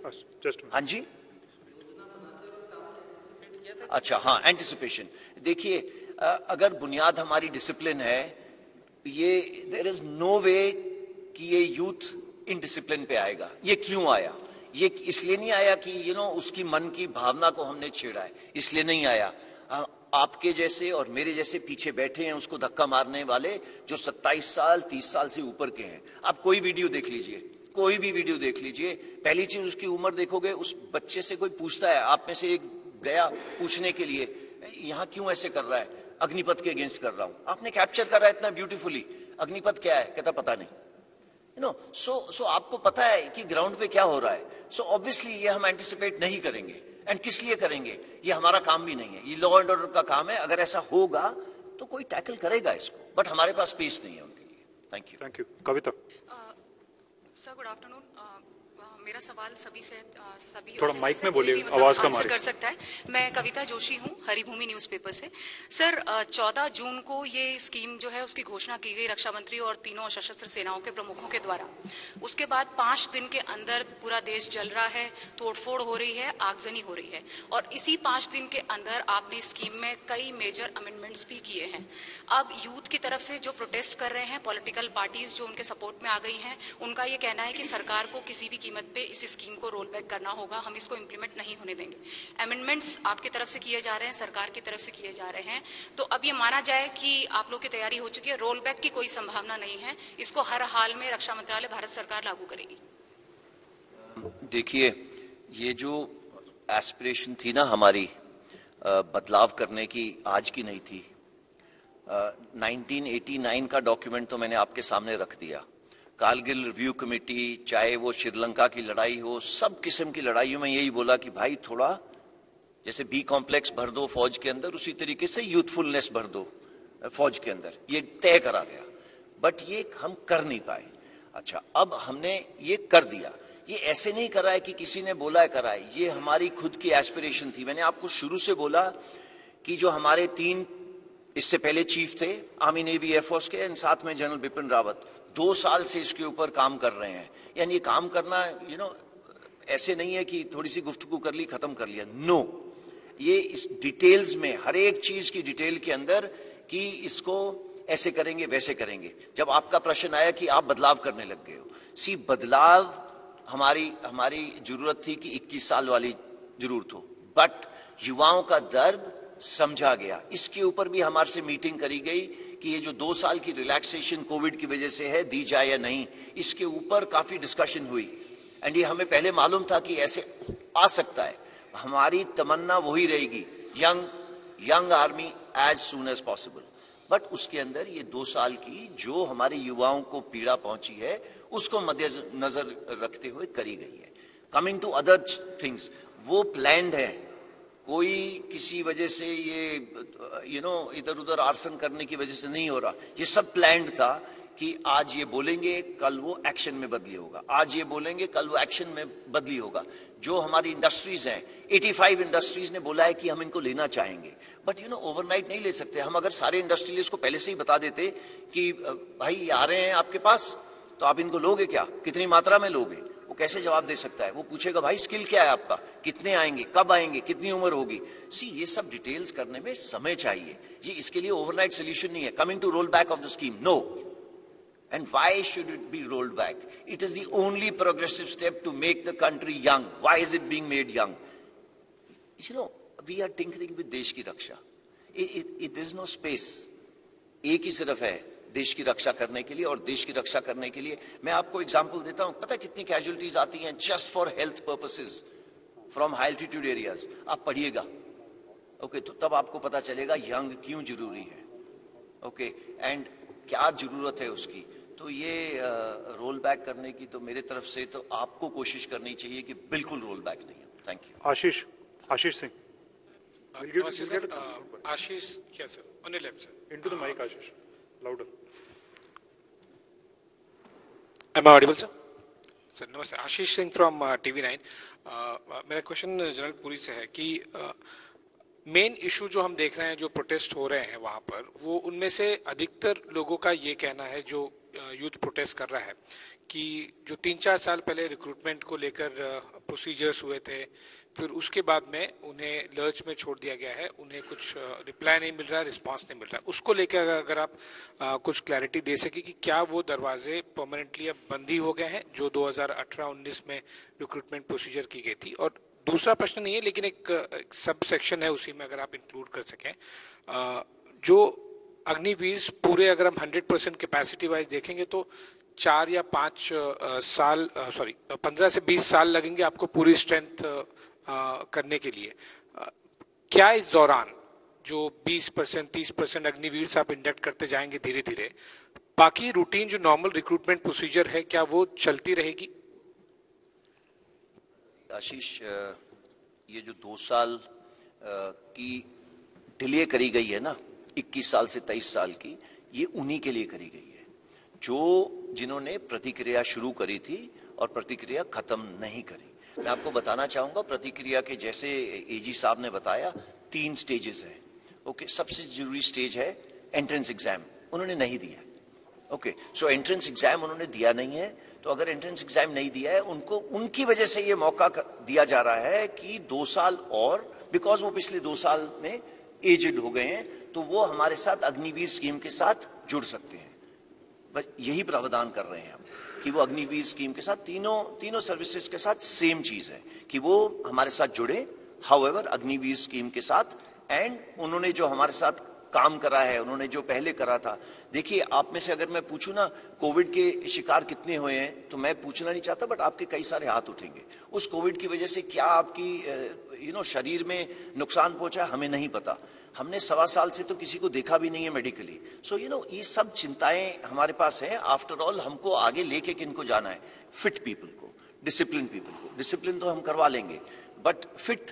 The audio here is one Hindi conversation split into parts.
जस्ट हाँ जी, अच्छा, हाँ, एंटिसिपेशन। देखिए, अगर बुनियाद हमारी डिसिप्लिन है, ये देयर इज नो वे कि ये यूथ इन डिसिप्लिन पे आएगा। ये क्यों आया? ये इसलिए नहीं आया कि उसकी मन की भावना को हमने छेड़ा है, इसलिए नहीं आया। आपके जैसे और मेरे जैसे पीछे बैठे हैं उसको धक्का मारने वाले, जो 27 साल 30 साल से ऊपर के हैं। आप कोई वीडियो देख लीजिए, कोई भी वीडियो देख लीजिए, पहली चीज उसकी उम्र देखोगे। उस बच्चे से कोई पूछता है, आप में से एक गया पूछने के लिए, यहां क्यों ऐसे कर रहा है? अग्निपथ के अगेंस्ट कर रहा हूं। आपने कैप्चर करा इतना ब्यूटीफुली, अग्निपथ क्या है? कहता पता नहीं। सो आपको पता है कि ग्राउंड पे क्या हो रहा है। सो ऑब्वियसली ये हम एंटिसिपेट नहीं करेंगे। एंड किस लिए करेंगे? ये हमारा काम भी नहीं है, ये लॉ एंड ऑर्डर का काम है। अगर ऐसा होगा तो कोई टैकल करेगा इसको, बट हमारे पास स्पेस नहीं है उनके लिए। Thank you. Kavita sir, good afternoon. मेरा सवाल सभी थोड़ा माइक में बोलिए, आवाज कम आ रही है। कर सकता है। मैं कविता जोशी हूँ, हरिभूमि न्यूज़पेपर से। सर, 14 जून को ये स्कीम जो है उसकी घोषणा की गई रक्षा मंत्री और तीनों सशस्त्र सेनाओं के प्रमुखों के द्वारा। उसके बाद 5 दिन के अंदर पूरा देश जल रहा है, तोड़फोड़ हो रही है, आगजनी हो रही है, और इसी 5 दिन के अंदर आपने स्कीम में कई मेजर अमेंडमेंट्स भी किए हैं। अब यूथ की तरफ से जो प्रोटेस्ट कर रहे हैं, पॉलिटिकल पार्टीज जो उनके सपोर्ट में आ गई हैं, उनका ये कहना है कि सरकार को किसी भी कीमत पे इस स्कीम को रोल बैक करना होगा, हम इसको इम्प्लीमेंट नहीं होने देंगे। अमेंडमेंट्स आपकी तरफ से किए जा रहे हैं, सरकार की तरफ से किए जा रहे हैं, तो अब ये माना जाए कि आप लोग की तैयारी हो चुकी है, रोल बैक की कोई संभावना नहीं है, इसको हर हाल में रक्षा मंत्रालय भारत सरकार लागू करेगी। देखिए, ये जो एस्पिरेशन थी ना हमारी बदलाव करने की, आज की नहीं थी। 1989 का डॉक्यूमेंट तो मैंने आपके सामने रख दिया। कारगिल रिव्यू कमेटी, चाहे वो श्रीलंका की लड़ाई हो, सब किस्म की लड़ाइयों में यही बोला कि भाई थोड़ा जैसे बी कॉम्प्लेक्स भर दो फौज के अंदर, उसी तरीके से यूथफुलनेस भर दो फौज के अंदर। ये तय करा गया, बट ये हम कर नहीं पाए। अच्छा, अब हमने ये कर दिया। ये ऐसे नहीं करा है कि किसी ने बोला है करा है, ये हमारी खुद की एस्पिरेशन थी। मैंने आपको शुरू से बोला कि जो हमारे 3 इससे पहले चीफ थे आर्मी नेवी एयरफोर्स के, एंड साथ में जनरल बिपिन रावत, 2 साल से इसके ऊपर काम कर रहे हैं। यानी ये काम करना ऐसे नहीं है कि थोड़ी सी गुफ्तगू कर ली खत्म कर लिया। नो, ये इस डिटेल्स में, हर एक चीज की डिटेल के अंदर कि इसको ऐसे करेंगे वैसे करेंगे। जब आपका प्रश्न आया कि आप बदलाव करने लग गए हो, बदलाव हमारी जरूरत थी कि 21 साल वाली जरूरत हो, बट युवाओं का दर्द समझा गया। इसके ऊपर भी हमारे से मीटिंग करी गई कि ये जो 2 साल की रिलैक्सेशन कोविड की वजह से है, दी जाए या नहीं। इसके ऊपर काफी डिस्कशन हुई, एंड ये हमें पहले मालूम था कि ऐसे आ सकता है। हमारी तमन्ना वही रहेगी, young army as soon as possible. But उसके अंदर ये 2 साल की जो हमारे युवाओं को पीड़ा पहुंची है, उसको मद्देनजर रखते हुए करी गई है। कमिंग टू अदर थिंग्स, वो प्लान्ड है। कोई किसी वजह से ये इधर उधर आर्सन करने की वजह से नहीं हो रहा। ये सब प्लान्ड था कि आज ये बोलेंगे, कल वो एक्शन में बदली होगा, आज ये बोलेंगे, कल वो एक्शन में बदली होगा। जो हमारी इंडस्ट्रीज हैं, 85 इंडस्ट्रीज ने बोला है कि हम इनको लेना चाहेंगे, बट ओवरनाइट नहीं ले सकते। हम अगर सारे इंडस्ट्रियलिस्ट को पहले से ही बता देते कि भाई ये आ रहे हैं आपके पास, तो आप इनको लोगे क्या, कितनी मात्रा में लोगे, वो कैसे जवाब दे सकता है? वो पूछेगा भाई स्किल क्या है आपका, कितने आएंगे, कब आएंगे, कितनी उम्र होगी। ये सब डिटेल्स करने में समय चाहिए। ये इसके लिए ओवरनाइट सोल्यूशन नहीं है। Coming to roll back of the scheme, no. And why should it be rolled back? It is the only progressive step to make the country young. Why is it being made young? We are tinkering with देश की रक्षा. There is no space. एक ही सिर्फ है देश की रक्षा करने के लिए, और देश की रक्षा करने के लिए मैं आपको एग्जांपल देता हूं। पता है कितनी कैजुअलिटीज आती हैं just for health purposes from high altitude areas? आप पढ़िएगा, ओके, तो तब आपको पता चलेगा यंग क्यों जरूरी है, ओके, एंड क्या जरूरत है उसकी। तो ये रोल बैक करने की तो मेरे तरफ से तो आपको कोशिश करनी चाहिए कि बिल्कुल रोल बैक नहीं है। Thank you. Ashish Singh. Ashish, yes sir, on your left sir. Into the mic, Ashish, louder. Am I audible sir? Sir, नमस्ते, आशीष सिंह from TV9. मेरा क्वेश्चन जनरल पुरी से है कि मेन इशू जो हम देख रहे हैं, जो प्रोटेस्ट हो रहे हैं वहां पर, वो उनमें से अधिकतर लोगों का ये कहना है, जो यूथ प्रोटेस्ट कर रहा है कि जो 3-4 साल पहले रिक्रूटमेंट को लेकर प्रोसीजर्स हुए थे, फिर उसके बाद में उन्हें लर्च में छोड़ दिया गया है, उन्हें कुछ रिप्लाई नहीं मिल रहा है, रिस्पांस नहीं मिल रहा है, उसको लेकर अगर आप कुछ क्लैरिटी दे सके कि क्या वो दरवाजे परमानेंटली अब बंद ही हो गए हैं जो 2018-19 में रिक्रूटमेंट प्रोसीजर की गई थी। और दूसरा प्रश्न नहीं है, लेकिन एक सब सेक्शन है उसी में, अगर आप इंक्लूड कर सकें, जो अग्निवीर पूरे अगर हम 100% कैपेसिटी वाइज देखेंगे तो 4 या 5 साल 15 से 20 साल लगेंगे आपको पूरी स्ट्रेंथ करने के लिए। क्या इस दौरान जो 20% 30% अग्निवीर से आप इंडक्ट करते जाएंगे धीरे धीरे, बाकी रूटीन जो नॉर्मल रिक्रूटमेंट प्रोसीजर है क्या वो चलती रहेगी? आशीष, ये जो 2 साल की डिले करी गई है ना, 21 साल से 23 साल की, ये उन्हीं के लिए करी गई है जो जिन्होंने प्रतिक्रिया शुरू करी थी और प्रतिक्रिया खत्म नहीं करी। मैं आपको बताना चाहूंगा, प्रतिक्रिया के जैसे एजी साहब ने बताया 3 स्टेजेस हैं। ओके, सबसे जरूरी स्टेज है एंट्रेंस एग्जाम, उन्होंने नहीं दिया। ओके, सो एंट्रेंस एग्जाम उन्होंने दिया नहीं है, तो अगर एंट्रेंस एग्जाम नहीं दिया है उनको, उनकी वजह से ये मौका दिया जा रहा है कि 2 साल और, बिकॉज वो पिछले 2 साल में एजेड हो गए हैं, तो वो हमारे साथ अग्निवीर स्कीम के साथ जुड़ सकते हैं। बस यही प्रावधान कर रहे हैं हम कि वो अग्निवीर स्कीम के साथ तीनों सर्विसेज के साथ सेम चीज है कि वो हमारे साथ जुड़े, हाउएवर अग्निवीर स्कीम के साथ। एंड उन्होंने जो हमारे साथ काम करा है, उन्होंने जो पहले करा था, देखिए आप में से अगर मैं पूछूं ना कोविड के शिकार कितने हुए हैं, तो मैं पूछना नहीं चाहता, बट आपके कई सारे हाथ उठेंगे। उस कोविड की वजह से क्या आपकी शरीर में नुकसान पहुंचा, हमें नहीं पता। हमने 1.25 साल से तो किसी को देखा भी नहीं है मेडिकली। सो ये सब चिंताएं हमारे पास हैं। आफ्टर ऑल हमको आगे लेके किनको जाना है? फिट पीपल को, डिसिप्लिन पीपल को। डिसिप्लिन तो हम करवा लेंगे, बट फिट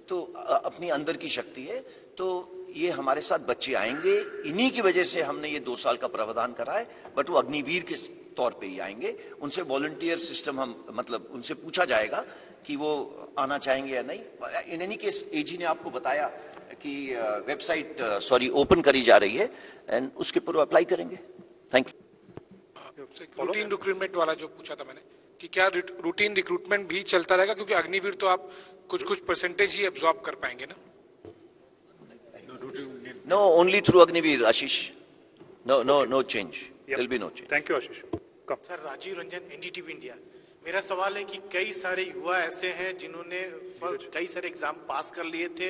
तो अपनी अंदर की शक्ति है। तो ये हमारे साथ बच्चे आएंगे, इन्हीं की वजह से हमने ये 2 साल का प्रावधान करा है, बट वो अग्निवीर के तौर पे ही आएंगे। उनसे वॉलंटियर सिस्टम हम, मतलब उनसे पूछा जाएगा कि वो आना चाहेंगे या नहीं। इन एनी केस एजी ने आपको बताया कि वेबसाइट ओपन करी जा रही है, एंड उसके ऊपर अप्लाई करेंगे। Thank you. रूटीन रिक्रूटमेंट वाला जो पूछा था मैंने, कि क्या रूटीन रिक्रूटमेंट भी चलता रहेगा, क्योंकि अग्निवीर तो आप कुछ परसेंटेज ही एब्जॉर्ब कर पाएंगे ना? No, only through Agniveer, Ashish. No change. There'll be no change. Thank you, Ashish. Come. Sir, Rajiv Ranjan, NDTV India. मेरा सवाल है कि कई सारे युवा ऐसे हैं जिन्होंने कई सारे एग्जाम पास कर लिए थे।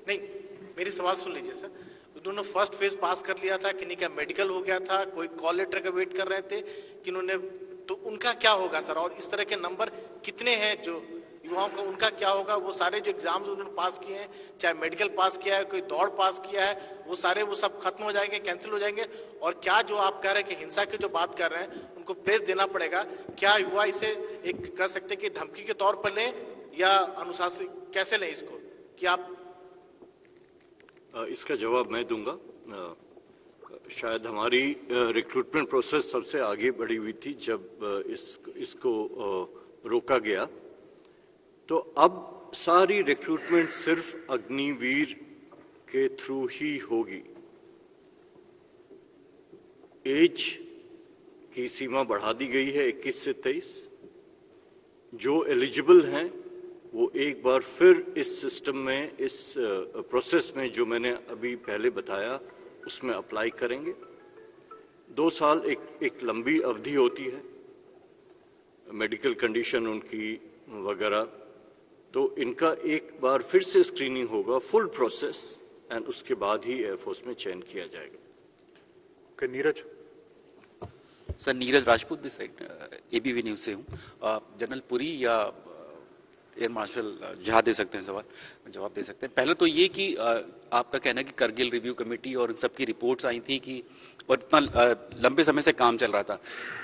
नहीं, मेरी सवाल सुन लीजिए सर। उन्होंने फर्स्ट फेज पास कर लिया था, किन्हीं का मेडिकल हो गया था, कोई कॉल लेटर का वेट कर रहे थे, किन्होंने, तो उनका क्या होगा सर? और इस तरह के नंबर कितने हैं जो युवाओं का, उनका क्या होगा? वो सारे जो एग्जाम्स उन्होंने पास किए हैं, चाहे मेडिकल पास किया है, कोई दौड़ पास किया है, वो सारे वो सब खत्म हो जाएंगे, कैंसिल हो जाएंगे? और क्या जो आप कह रहे हैं कि हिंसा की जो बात कर रहे हैं उनको प्रेस देना पड़ेगा, क्या युवा इसे एक कह सकते हैं कि धमकी के तौर पर लें या अनुशासन कैसे लें इसको, कि आप? इसका जवाब मैं दूंगा। शायद हमारी रिक्रूटमेंट प्रोसेस सबसे आगे बढ़ी हुई थी जब इसको रोका गया, तो अब सारी रिक्रूटमेंट सिर्फ अग्निवीर के थ्रू ही होगी। एज की सीमा बढ़ा दी गई है 21 से 23। जो एलिजिबल हैं वो एक बार फिर इस सिस्टम में, इस प्रोसेस में जो मैंने अभी पहले बताया उसमें अप्लाई करेंगे। 2 साल एक लंबी अवधि होती है, मेडिकल कंडीशन उनकी वगैरह, तो इनका एक बार फिर से स्क्रीनिंग होगा, फुल प्रोसेस, एंड उसके बाद ही एयरफोर्स में चयन किया जाएगा। Neeraj sir, Neeraj Rajput this side, ABP news से हूँ। जनरल पुरी या एयर मार्शल जहाँ दे सकते हैं सवाल जवाब दे सकते हैं। पहले तो ये कि आपका कहना है कि करगिल रिव्यू कमेटी और इन सब की रिपोर्ट्स आई थी कि, और इतना लंबे समय से काम चल रहा था,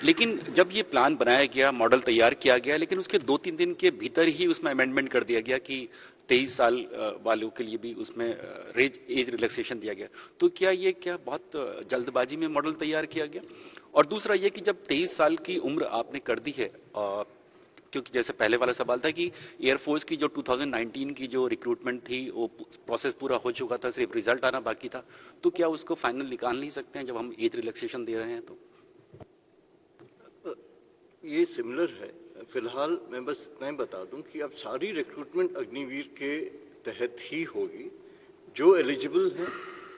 लेकिन जब ये प्लान बनाया गया, मॉडल तैयार किया गया, लेकिन उसके 2-3 दिन के भीतर ही उसमें अमेंडमेंट कर दिया गया कि 23 साल वालों के लिए भी उसमें एज रिलैक्सेशन दिया गया। तो क्या बहुत जल्दबाजी में मॉडल तैयार किया गया? और दूसरा ये कि जब 23 साल की उम्र आपने कर दी है, क्योंकि जैसे पहले वाला सवाल था कि एयरफोर्स की जो 2019 की जो रिक्रूटमेंट थी वो प्रोसेस पूरा हो चुका था, सिर्फ रिजल्ट आना बाकी था, तो क्या उसको फाइनल निकाल नहीं सकते हैं जब हम एज रिलैक्सेशन दे रहे हैं? तो ये सिमिलर है। फिलहाल मैं बस इतना ही बता दूं कि अब सारी रिक्रूटमेंट अग्निवीर के तहत ही होगी। जो एलिजिबल हैं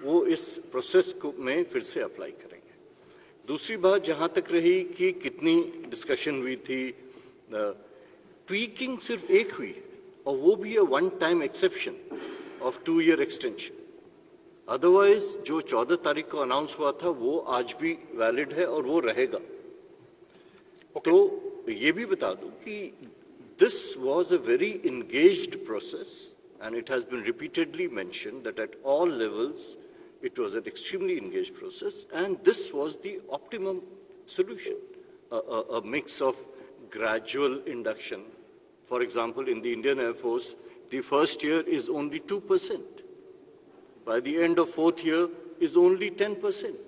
वो इस प्रोसेस को में फिर से अप्लाई करेंगे। दूसरी बात जहां तक रही कि कितनी डिस्कशन हुई थी, ट्वीकिंग सिर्फ एक हुई और वो भी है one time exception of 2 year extension. Otherwise जो 14 तारीख को अनाउंस हुआ था वो आज भी वैलिड है और वो रहेगा। तो ये भी बता दूं कि this was a very engaged process and it has been repeatedly mentioned that at all levels it was an extremely engaged process and this was the optimum solution, a mix of gradual induction. For example, in the Indian Air Force, the first year is only 2%. By the end of 4th year is only 10%.